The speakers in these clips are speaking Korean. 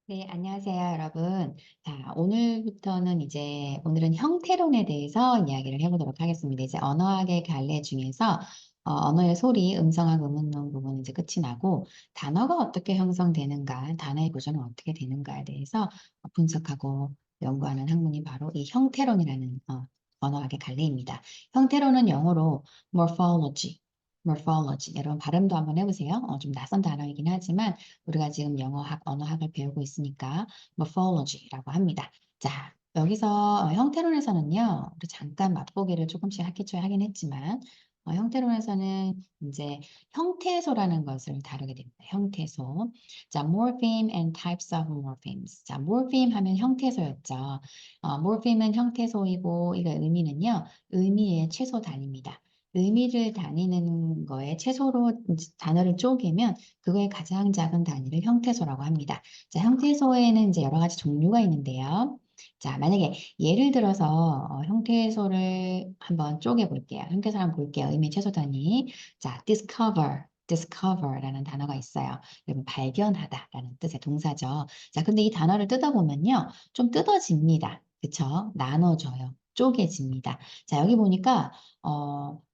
네, 안녕하세요, 여러분. 자, 오늘은 형태론에 대해서 이야기를 해보도록 하겠습니다. 이제 언어학의 갈래 중에서 언어의 소리, 음성학, 의문문 부분은 이제 끝이 나고 단어가 어떻게 형성되는가, 단어의 구조는 어떻게 되는가에 대해서 분석하고 연구하는 학문이 바로 이 형태론이라는 언어학의 갈래입니다. 형태론은 영어로 morphology. 여러분 발음도 한번 해보세요. 좀 낯선 단어이긴 하지만 우리가 지금 영어학, 언어학을 배우고 있으니까 morphology라고 합니다. 자, 여기서 형태론에서는요, 우리 잠깐 맛보기를 조금씩 학기초에 하긴 했지만, 형태론에서는 이제 형태소라는 것을 다루게 됩니다. 형태소. 자, morpheme and types of morphemes. 자, morpheme 하면 형태소였죠. morpheme은 형태소이고, 이거 의미는요, 의미의 최소 단위입니다. 의미를 다니는 거에 최소로 단어를 쪼개면 그거의 가장 작은 단위를 형태소라고 합니다. 자, 형태소에는 이제 여러 가지 종류가 있는데요. 자, 만약에 예를 들어서 형태소를 한번 쪼개 볼게요. 형태소 한번 볼게요. 의미 최소 단위. 자, discover라는 단어가 있어요. 여러분 발견하다라는 뜻의 동사죠. 자, 근데 이 단어를 뜯어보면요. 좀 뜯어집니다. 그쵸? 나눠져요. 쪼개집니다. 자, 여기 보니까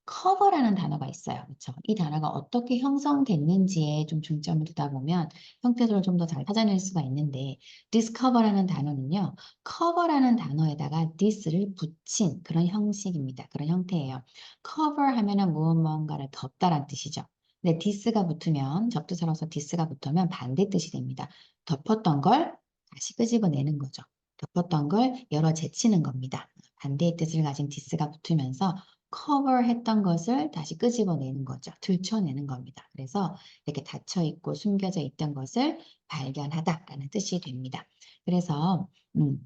커버라는 단어가 있어요. 그렇죠? 이 단어가 어떻게 형성됐는지에 좀 중점을 두다 보면 형태소를 좀 더 잘 찾아낼 수가 있는데 discover라는 단어는요. cover라는 단어에다가 this를 붙인 그런 형식입니다. 그런 형태예요. cover 하면은 무언가를 덮다란 뜻이죠. 근데 this가 붙으면 접두사로서 this가 붙으면 반대 뜻이 됩니다. 덮었던 걸 다시 끄집어내는 거죠. 덮었던 걸 열어 제치는 겁니다. 반대의 뜻을 가진 this가 붙으면서 cover 했던 것을 다시 끄집어내는 거죠. 들춰내는 겁니다. 그래서 이렇게 닫혀 있고 숨겨져 있던 것을 발견하다라는 뜻이 됩니다. 그래서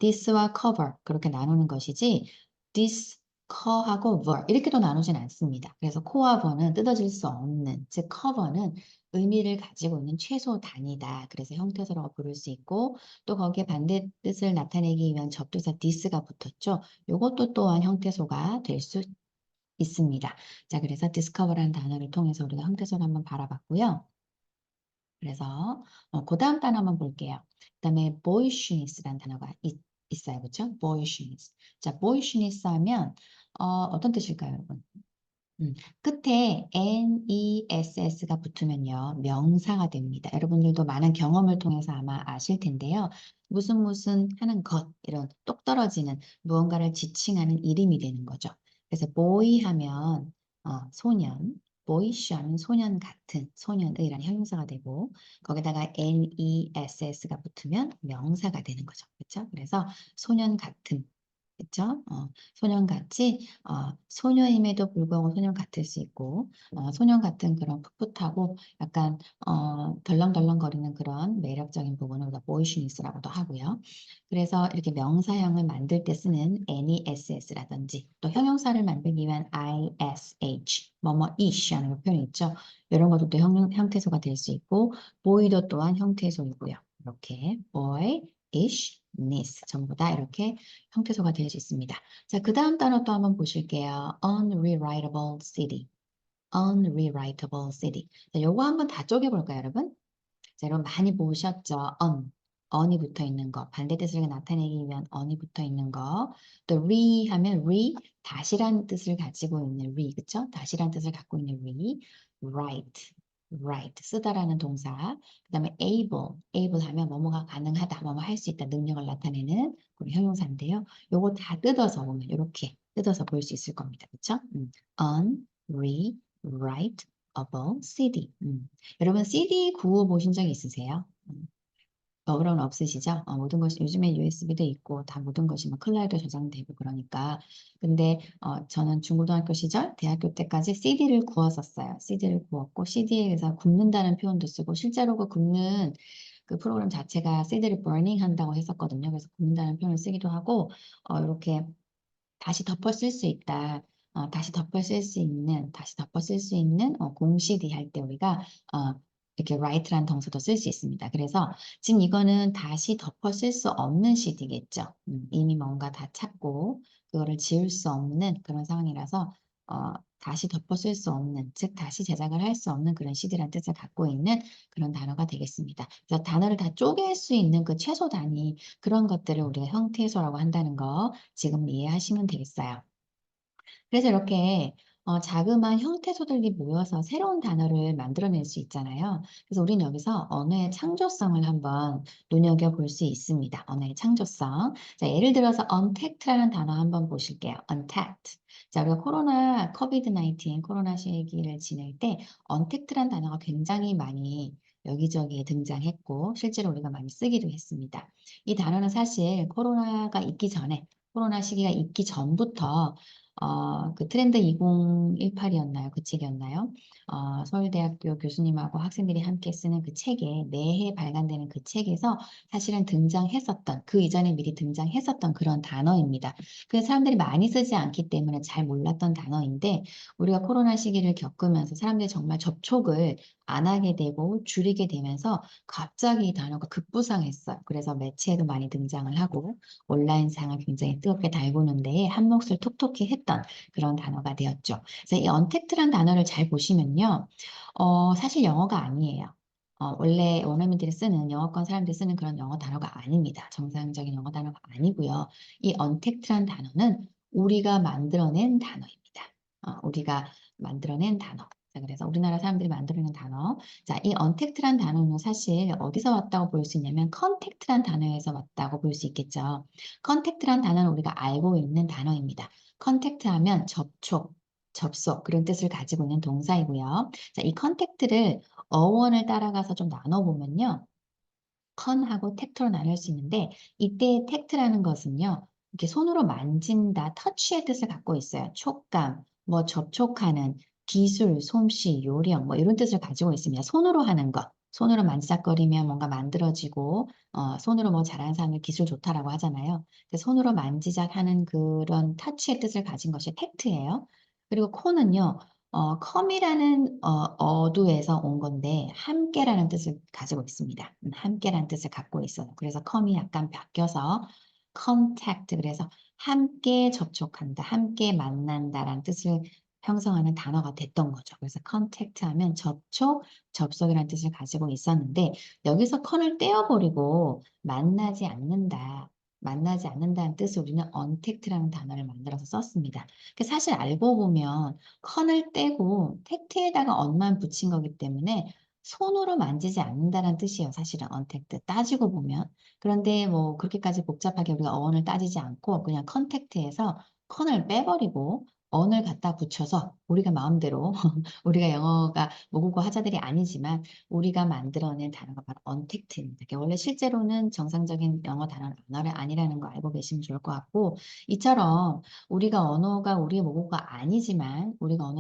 this와 cover 그렇게 나누는 것이지 this, co하고 ver 이렇게도 나누진 않습니다. 그래서 co와 ver는 뜯어질 수 없는, 즉 cover는 의미를 가지고 있는 최소 단위다. 그래서 형태소라고 부를 수 있고 또 거기에 반대 뜻을 나타내기 위한 접두사 this가 붙었죠. 이것도 또한 형태소가 될 수 있습니다. 자, 그래서 discover라는 단어를 통해서 우리가 형태소를 한번 바라봤고요. 그래서 그 다음 단어 한번 볼게요. 그다음에 boyishness라는 단어가 있어요. 그렇죠? boyishness. 자, boyishness 하면 어떤 뜻일까요, 여러분? 끝에 ness가 붙으면요. 명사가 됩니다. 여러분들도 많은 경험을 통해서 아마 아실 텐데요. 무슨 하는 것, 이런 똑 떨어지는 무언가를 지칭하는 이름이 되는 거죠. 그래서 boy 하면 소년, boyish 하면 소년 같은, 소년의라는 형용사가 되고 거기다가 ness가 붙으면 명사가 되는 거죠. 그렇죠? 그래서 소년 같은 그쵸? 소년같이 소녀임에도 불구하고 소년 같을 수 있고 소년 같은 그런 풋풋하고 약간 덜렁덜렁거리는 그런 매력적인 부분을 우리가 보이시니스라고도 하고요. 그래서 이렇게 명사형을 만들 때 쓰는 ness라든지 또 형용사를 만들기 위한 ish, 뭐뭐-ish 하는 표현이 있죠. 이런 것도 또 형태소가 될 수 있고 boy도 또한 형태소이고요. 이렇게 boy, ish, ness 전부 다 이렇게 형태소가 될 수 있습니다. 자, 그 다음 단어 또 한번 보실게요. unrewritable city. unrewritable city. 자, 요거 한번 다 쪼개볼까요, 여러분? 자, 여러분 많이 보셨죠? on이 붙어 있는 거. 반대 뜻을 나타내기 위한 on이 붙어 있는 거. 또 re 하면 다시란 뜻을 가지고 있는 그쵸? 다시란 뜻을 갖고 있는 write, 쓰다라는 동사. 그 다음에 able 하면 뭐뭐가 가능하다, 뭐뭐 할 수 있다, 능력을 나타내는 그런 형용사인데요. 요거 다 뜯어서 보면 이렇게 뜯어서 볼 수 있을 겁니다. 그쵸? unrewritable city. 여러분 CD 구호 보신 적 있으세요? 그런 없으시죠? 모든 것이 요즘에 USB도 있고 다 모든 것이 뭐 클라우드 저장되고 그러니까 근데 저는 중고등학교 시절 대학교 때까지 CD를 구웠었어요. CD를 구웠고 CD에서 굽는다는 표현도 쓰고 실제로 그 굽는 그 프로그램 자체가 CD를 버닝 한다고 했었거든요. 그래서 굽는다는 표현을 쓰기도 하고 이렇게 다시 덮어 쓸 수 있다. 다시 덮어 쓸 수 있는 공CD 할 때 우리가 이렇게 write라는 동사도 쓸 수 있습니다. 그래서 지금 이거는 다시 덮어 쓸 수 없는 CD겠죠. 이미 뭔가 다 찾고 그거를 지울 수 없는 그런 상황이라서 다시 덮어 쓸 수 없는, 즉 다시 제작을 할 수 없는 그런 CD라는 뜻을 갖고 있는 그런 단어가 되겠습니다. 그래서 단어를 다 쪼갤 수 있는 그 최소 단위, 그런 것들을 우리가 형태소라고 한다는 거 지금 이해하시면 되겠어요. 그래서 이렇게 자그마한 형태소들이 모여서 새로운 단어를 만들어낼 수 있잖아요. 그래서 우리는 여기서 언어의 창조성을 한번 눈여겨볼 수 있습니다. 언어의 창조성. 자, 예를 들어서 untact라는 단어 한번 보실게요. untact. 자, 우리가 코비드-19 코로나 시기를 지낼 때 untact라는 단어가 굉장히 많이 여기저기에 등장했고 실제로 우리가 많이 쓰기도 했습니다. 이 단어는 사실 코로나가 있기 전에, 코로나 시기가 있기 전부터 그 트렌드 2018이었나요? 그 책이었나요? 서울대학교 교수님하고 학생들이 함께 쓰는 그 책에 매해 발간되는 그 책에서 사실은 등장했었던, 그 이전에 미리 등장했었던 그런 단어입니다. 그 사람들이 많이 쓰지 않기 때문에 잘 몰랐던 단어인데 우리가 코로나 시기를 겪으면서 사람들이 정말 접촉을 안 하게 되고 줄이게 되면서 갑자기 이 단어가 급부상했어요. 그래서 매체에도 많이 등장을 하고 온라인상을 굉장히 뜨겁게 달구는 데에 한 몫을 톡톡히 했던 그런 단어가 되었죠. 그래서 이 언택트란 단어를 잘 보시면요. 사실 영어가 아니에요. 원래 원어민들이 쓰는 영어권 사람들이 쓰는 그런 영어 단어가 아닙니다. 정상적인 영어 단어가 아니고요. 이 언택트란 단어는 우리가 만들어낸 단어입니다. 우리가 만들어낸 단어. 자, 그래서 우리나라 사람들이 만들어낸 단어. 자, 이 언택트란 단어는 사실 어디서 왔다고 볼 수 있냐면 컨택트란 단어에서 왔다고 볼 수 있겠죠. 컨택트란 단어는 우리가 알고 있는 단어입니다. 컨택트 하면 접촉, 접속 그런 뜻을 가지고 있는 동사이고요. 자, 이 컨택트를 어원을 따라가서 좀 나눠보면요. 컨하고 텍트로 나눌 수 있는데 이때 텍트라는 것은요. 이렇게 손으로 만진다, 터치의 뜻을 갖고 있어요. 촉감, 뭐 접촉하는, 기술, 솜씨, 요령 뭐 이런 뜻을 가지고 있습니다. 손으로 하는 것. 손으로 만지작거리면 뭔가 만들어지고 손으로 뭐 잘하는 사람을 기술 좋다라고 하잖아요. 손으로 만지작하는 그런 터치의 뜻을 가진 것이 텍트예요. 그리고 코는요. 컴이라는 어두에서 온 건데 함께라는 뜻을 가지고 있습니다. 함께라는 뜻을 갖고 있어요. 그래서 컴이 약간 바뀌어서 contact 그래서 함께 접촉한다, 함께 만난다라는 뜻을 형성하는 단어가 됐던 거죠. 그래서 contact 하면 접촉, 접속이라는 뜻을 가지고 있었는데 여기서 con을 떼어버리고 만나지 않는다. 만나지 않는다는 뜻을 우리는 untact라는 단어를 만들어서 썼습니다. 사실 알고 보면 컨을 떼고 텍트에다가 언만 붙인 거기 때문에 손으로 만지지 않는다는 뜻이에요. 사실은 언택트 따지고 보면. 그런데 뭐 그렇게까지 복잡하게 우리가 어원을 따지지 않고 그냥 컨택트에서 컨을 빼버리고 언을 갖다 붙여서 우리가 마음대로 우리가 영어가 모국어 하자들이 아니지만 우리가 만들어낸 단어가 바로 언택트입니다. 원래 실제로는 정상적인 영어 단어는 언어를 아니라는 거 알고 계시면 좋을 것 같고 이처럼 우리가 언어가 우리의 모국어가 아니지만 우리가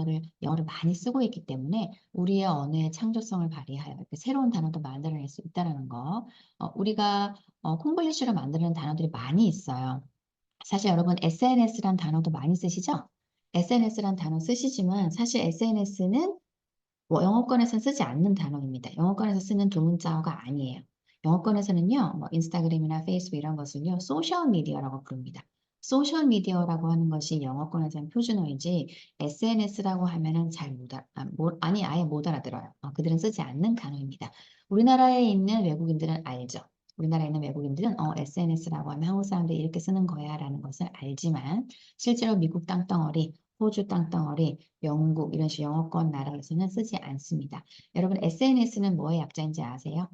영어를 많이 쓰고 있기 때문에 우리의 언어의 창조성을 발휘하여 이렇게 새로운 단어도 만들어낼 수 있다는 거. 우리가 콩글리시로 만드는 단어들이 많이 있어요. 사실 여러분 SNS란 단어도 많이 쓰시죠? SNS란 단어 쓰시지만 사실 SNS는 영어권에서는 쓰지 않는 단어입니다. 영어권에서 쓰는 조문자어가 아니에요. 영어권에서는요, 뭐 인스타그램이나 페이스북 이런 것을요, 소셜 미디어라고 부릅니다. 소셜 미디어라고 하는 것이 영어권에서는 표준어이지 SNS라고 하면은 잘 못 아니 아예 못 알아들어요. 그들은 쓰지 않는 단어입니다. 우리나라에 있는 외국인들은 알죠. 우리나라에 있는 외국인들은 SNS라고 하면 한국 사람들이 이렇게 쓰는 거야라는 것을 알지만 실제로 미국 땅덩어리, 호주 땅덩어리, 영국 이런 식으로 영어권 나라에서는 쓰지 않습니다. 여러분 SNS는 뭐의 약자인지 아세요?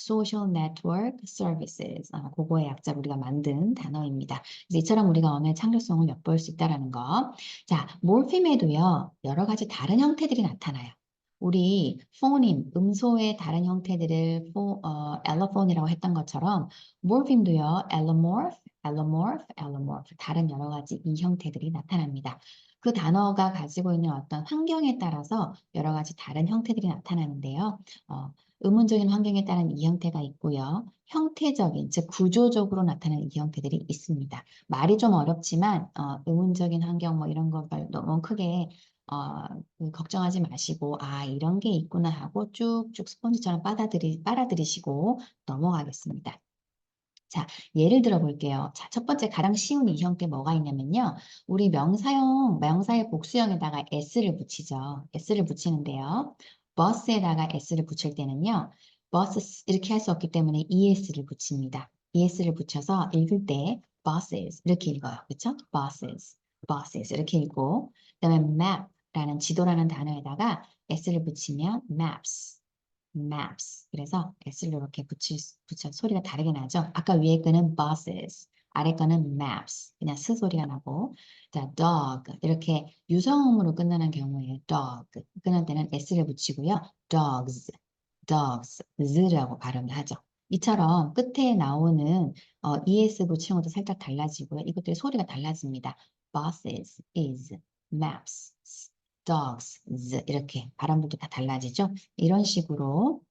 Social Network Services. 그거의 약자로 우리가 만든 단어입니다. 그래서 이처럼 우리가 언어의 창조성을 엿볼 수 있다는 거. 자, 몰핌에도요. 여러 가지 다른 형태들이 나타나요. 우리 포님, 음소의 다른 형태들을 엘로폰이라고 했던 것처럼 몰핌도요. 엘로모르프, 엘로모르프, 엘로모르프 다른 여러 가지 이 형태들이 나타납니다. 그 단어가 가지고 있는 어떤 환경에 따라서 여러 가지 다른 형태들이 나타나는데요. 의문적인 환경에 따른 이 형태가 있고요. 형태적인, 즉 구조적으로 나타나는 이 형태들이 있습니다. 말이 좀 어렵지만 의문적인 환경 뭐 이런 거 너무 크게 걱정하지 마시고 이런 게 있구나 하고 쭉쭉 스펀지처럼 빨아들이시고 넘어가겠습니다. 자, 예를 들어 볼게요. 자, 첫 번째 가장 쉬운 이 형태 뭐가 있냐면요. 우리 명사의 복수형에다가 s를 붙이죠. s를 붙이는데요. bus에다가 s를 붙일 때는요. bus 이렇게 할 수 없기 때문에 es를 붙입니다. es를 붙여서 읽을 때 buses 이렇게 읽어요. 그렇죠? buses 이렇게 읽고 그다음에 map라는 지도라는 단어에다가 s를 붙이면 maps. 그래서 s를 이렇게 붙여 소리가 다르게 나죠. 아까 위에 거는 buses, 아래 거는 maps. 그냥 스 소리가 나고. 자, dog. 이렇게 유성음으로 끝나는 경우에 dog. 끝날 때는 s를 붙이고요. dogs, z라고 발음을 하죠. 이처럼 끝에 나오는 es 붙이는 것도 살짝 달라지고요. 이것들이 소리가 달라집니다. buses, is, maps, dogs, z 이렇게 발음들도 다 달라지죠. 이런 식으로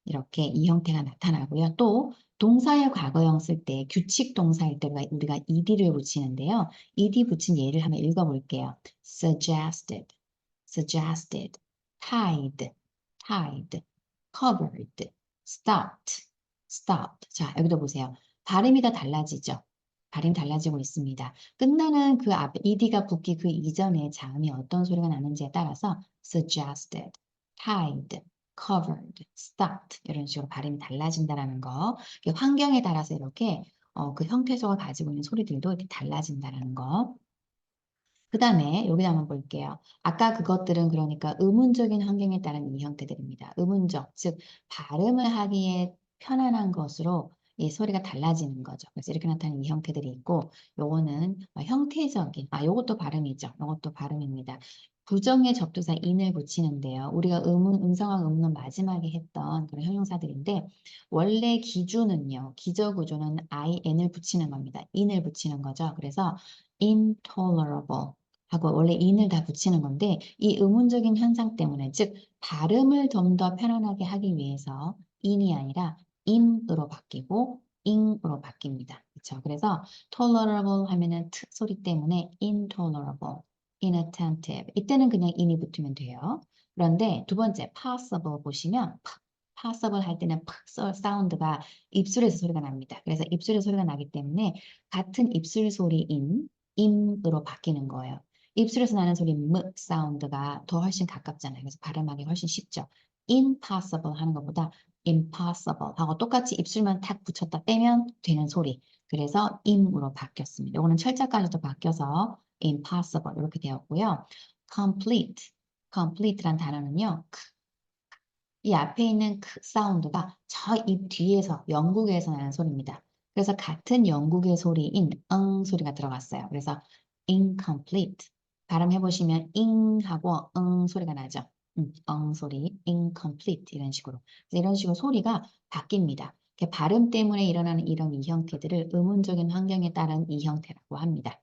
이렇게 이 형태가 나타나고요. 또 동사의 과거형 쓸 때 규칙 동사일 때 우리가 ed를 붙이는데요. ed 붙인 예를 한번 읽어볼게요. suggested, tied, covered, stopped. 자, 여기도 보세요. 발음이 다 달라지죠. 발음이 달라지고 있습니다. 끝나는 그 앞에 ed가 붙기 그 이전에 자음이 어떤 소리가 나는지에 따라서 suggested, tied, covered, stopped 이런 식으로 발음이 달라진다라는 거. 환경에 따라서 이렇게 그 형태소가 가지고 있는 소리들도 이렇게 달라진다라는 거. 그 다음에 여기 한번 볼게요. 아까 그것들은 그러니까 의문적인 환경에 따른 이 형태들입니다. 의문적, 즉 발음을 하기에 편안한 것으로 이 소리가 달라지는 거죠. 그래서 이렇게 나타나는 이 형태들이 있고 요거는 형태적인, 요것도 발음이죠. 요것도 발음입니다. 부정의 접두사 in을 붙이는데요. 우리가 음성과 의문은 마지막에 했던 그런 형용사들인데 원래 기준은요. 기저 구조는 in을 붙이는 겁니다. in을 붙이는 거죠. 그래서 intolerable 하고 원래 in을 다 붙이는 건데 이 의문적인 현상 때문에 즉 발음을 좀 더 편안하게 하기 위해서 in이 아니라 im으로 바뀌고 ing으로 바뀝니다. 그렇죠? 그래서 tolerable 하면은 트 소리 때문에 intolerable, inattentive 이때는 그냥 in이 붙으면 돼요. 그런데 두 번째 possible 보시면 possible 할 때는 사운드가 입술에서 소리가 납니다. 그래서 입술에서 소리가 나기 때문에 같은 입술 소리인 im으로 바뀌는 거예요. 입술에서 나는 소리 사운드가 더 훨씬 가깝잖아요. 그래서 발음하기 훨씬 쉽죠. impossible 하는 것보다 impossible 하고 똑같이 입술만 탁 붙였다 빼면 되는 소리. 그래서 im으로 바뀌었습니다. 이거는 철자까지도 바뀌어서 impossible 이렇게 되었고요. complete란 단어는요. 이 앞에 있는 그 사운드가 저 입 뒤에서 영국에서 나는 소리입니다. 그래서 같은 영국의 소리인 응 소리가 들어갔어요. 그래서 incomplete. 발음해보시면 잉하고 응 소리가 나죠. 응 소리, incomplete 이런 식으로. 그래서 이런 식으로 소리가 바뀝니다. 발음 때문에 일어나는 이런 이 형태들을 의문적인 환경에 따른 이 형태라고 합니다.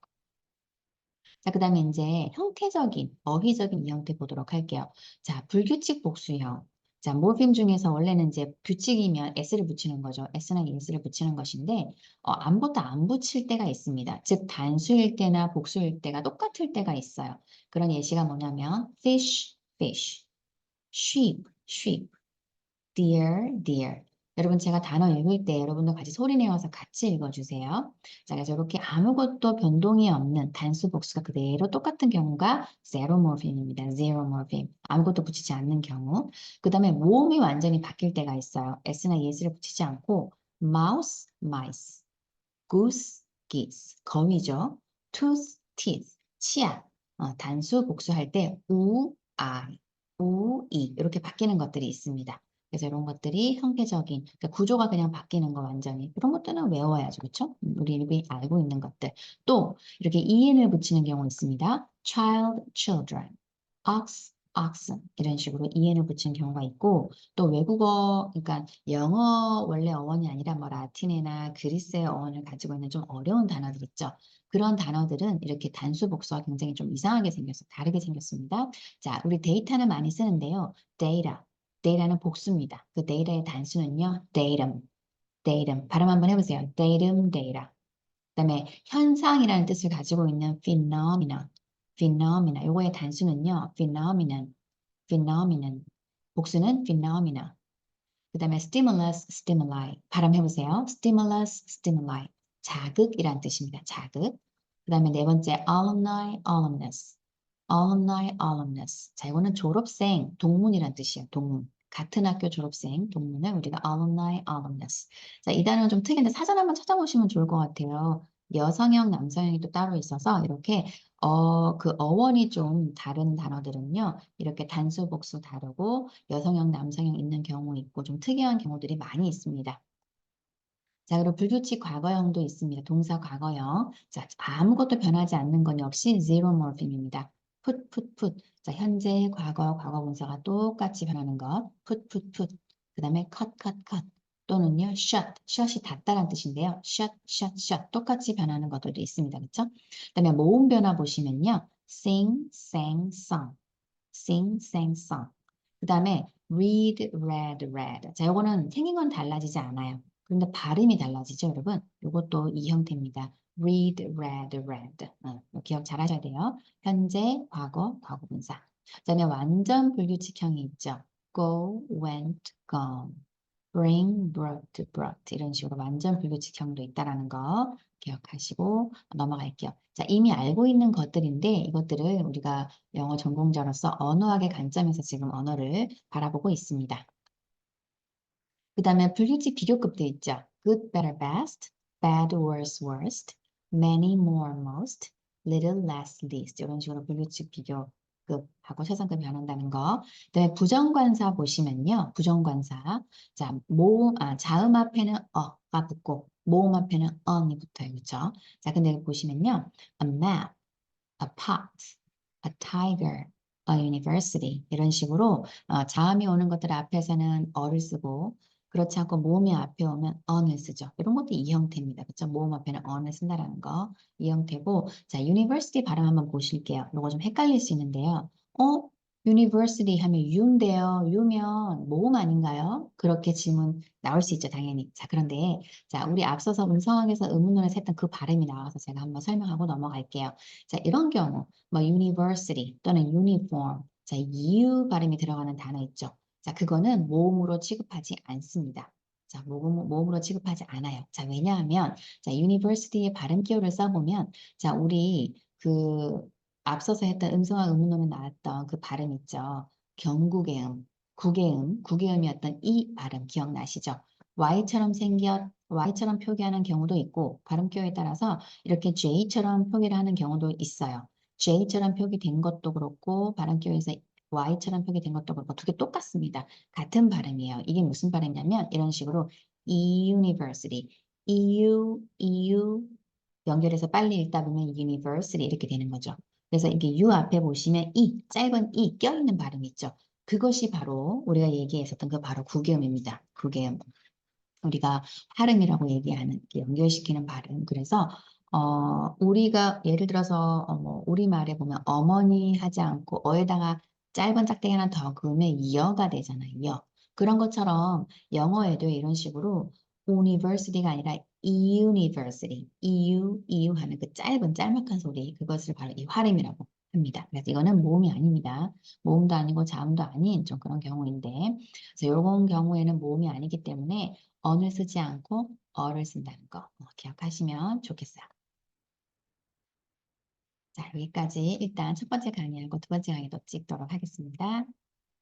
자, 그 다음에 이제 형태적인, 어휘적인 이 형태 보도록 할게요. 자, 불규칙 복수형. 자, 모르핀 중에서 원래는 이제 규칙이면 s를 붙이는 거죠. s나 es를 붙이는 것인데, 아무것도 안 붙일 때가 있습니다. 즉, 단수일 때나 복수일 때가 똑같을 때가 있어요. 그런 예시가 뭐냐면, fish, sheep, dear. 여러분 제가 단어 읽을 때 여러분도 같이 소리 내어서 같이 읽어주세요. 자, 그래서 이렇게 아무것도 변동이 없는 단수 복수가 그대로 똑같은 경우가 zeromorphism입니다. zeromorphism. 아무것도 붙이지 않는 경우. 그 다음에 모음이 완전히 바뀔 때가 있어요. s나 es를 붙이지 않고 mice, goose, geese. 거위죠. teeth, 치아. 단수 복수할 때 이 이렇게 바뀌는 것들이 있습니다. 그래서 이런 것들이 형태적인 그러니까 구조가 그냥 바뀌는 거 완전히 이런 것들은 외워야죠. 그렇죠? 우리 일이 알고 있는 것들. 또 이렇게 en을 붙이는 경우 있습니다. children, oxen 이런 식으로 en을 붙이는 경우가 있고 또 외국어 그러니까 영어 원래 어원이 아니라 뭐 라틴어나 그리스의 어원을 가지고 있는 좀 어려운 단어들 있죠. 그런 단어들은 이렇게 단수 복수가 굉장히 좀 이상하게 생겼어. 다르게 생겼습니다. 자, 우리 데이터는 많이 쓰는데요. 데이터는 복수입니다. 그 데이터의 단수는요. datum. 발음 한번 해보세요. data. 그다음에 현상이라는 뜻을 가지고 있는 phenomena. 요거의 단수는요. phenomenon. 복수는 phenomena. 그 다음에 stimulus, stimuli. 발음해보세요. stimulus, stimuli. 자극이란 뜻입니다. 자극. 그 다음에 네 번째, alumni, alumnus. alumni, alumnus. 자, 이거는 졸업생, 동문이란 뜻이에요. 동문. 같은 학교 졸업생, 동문을 우리가 alumni, alumnus. 자, 이 단어는 좀 특이한데 사전 한번 찾아보시면 좋을 것 같아요. 여성형, 남성형이 또 따로 있어서 이렇게 그 어원이 좀 다른 단어들은요. 이렇게 단수, 복수 다르고 여성형, 남성형 있는 경우 있고 좀 특이한 경우들이 많이 있습니다. 자, 그리고 불규칙 과거형도 있습니다. 동사 과거형. 자, 아무것도 변하지 않는 건 역시 zero morpheme입니다. put. 자, 현재, 과거, 과거 분사가 똑같이 변하는 것. put. 그 다음에 cut. 또는요, shut이 닫다란 뜻인데요. shut. 똑같이 변하는 것들도 있습니다. 그렇죠? 그 다음에 모음 변화 보시면요. sing, sang, sung. sing, sang, sung. 그 다음에 read. 자, 요거는 생긴 건 달라지지 않아요. 그런데 발음이 달라지죠, 여러분? 요것도 이 형태입니다. read. 기억 잘 하셔야 돼요. 현재, 과거, 과거분사. 그다음에 완전 불규칙형이 있죠. go, went, gone. brought. 이런 식으로 완전 불규칙형도 있다라는 거 기억하시고 넘어갈게요. 자, 이미 알고 있는 것들인데 이것들을 우리가 영어 전공자로서 언어학의 관점에서 지금 언어를 바라보고 있습니다. 그 다음에 불규칙 비교급도 있죠. good, better, best, bad, worst, many, more, most, little, less, least 이런 식으로 불규칙 비교급하고 최상급 변한다는 거. 그다음에 부정관사 보시면요. 부정관사. 자, 자음 앞에는 어가 붙고 모음 앞에는 on이 붙어요. 그렇죠? 자, 근데 보시면요. a map, a pot, a tiger, a university 이런 식으로 자음이 오는 것들 앞에서는 어를 쓰고 그렇지 않고 모음이 앞에 오면 on을 쓰죠. 이런 것도 이 형태입니다. 그렇죠? 모음 앞에는 on을 쓴다라는 거 이 형태고 자, university 발음 한번 보실게요. 이거 좀 헷갈릴 수 있는데요. university 하면 U인데요. U면 모음 아닌가요? 그렇게 질문 나올 수 있죠, 당연히. 자, 그런데 자, 우리 앞서서 음성학에서 의문문에서 했던 그 발음이 나와서 제가 한번 설명하고 넘어갈게요. 자, 이런 경우 뭐 university 또는 uniform. 자, U 발음이 들어가는 단어 있죠. 자, 그거는 모음으로 취급하지 않습니다. 자, 모음으로 취급하지 않아요. 자, 왜냐하면 자, university의 발음 기호를 써보면 자, 우리 그 앞서서 했던 음성과 의문문에 나왔던 그 발음 있죠. 경국의 국외음이었던 이 발음 기억나시죠? Y처럼 표기하는 경우도 있고 발음 기호에 따라서 이렇게 J처럼 표기를 하는 경우도 있어요. J처럼 표기된 것도 그렇고 발음 기호에서 Y처럼 표기된 것도 그렇고 두 개 똑같습니다. 같은 발음이에요. 이게 무슨 발음이냐면 이런 식으로 university, EU 연결해서 빨리 읽다 보면 university 이렇게 되는 거죠. 그래서 이게 U 앞에 보시면 짧은 껴있는 발음 있죠. 그것이 바로 우리가 얘기했었던 그 바로 국외음입니다. 국외음. 우리가 발음이라고 얘기하는 이렇게 연결시키는 발음. 그래서 우리가 예를 들어서 뭐 우리말에 보면 어머니 하지 않고 어에다가 짧은 짝대기 하나 더 그으면 여가 되잖아요. 여. 그런 것처럼 영어에도 이런 식으로 university가 아니라 university, EU 하는 그 짤막한 소리 그것을 바로 이 발음이라고 합니다. 그래서 이거는 모음이 아닙니다. 모음도 아니고 자음도 아닌 좀 그런 경우인데 그래서 이런 경우에는 모음이 아니기 때문에 언을 쓰지 않고 어를 쓴다는 거 기억하시면 좋겠어요. 자, 여기까지 일단 첫 번째 강의하고 두 번째 강의도 찍도록 하겠습니다.